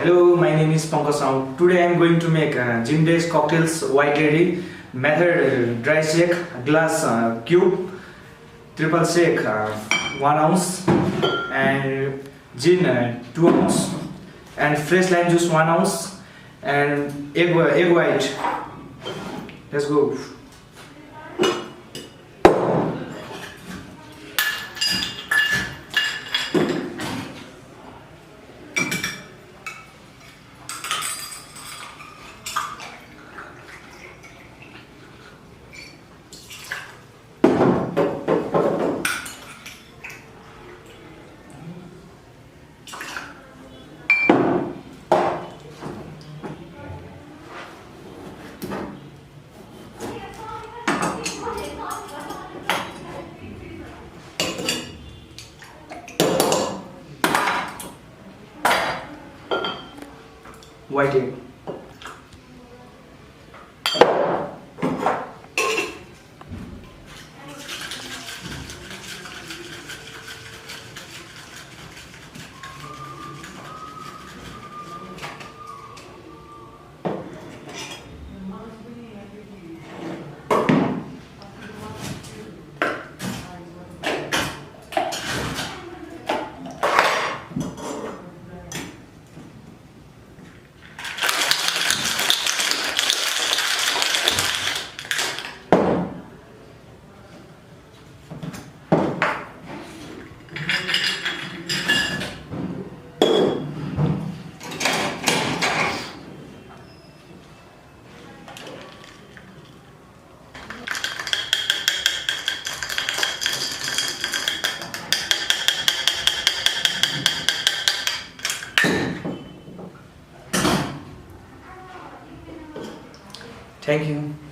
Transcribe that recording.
Hello, my name is Pankaj Rao. Today I am going to make gym days cocktails white ready. Method dry shake, glass cube, triple shake 1 ounce, and gin 2 ounce, and fresh lime juice 1 ounce, and egg white. Let's go. White egg. Thank you.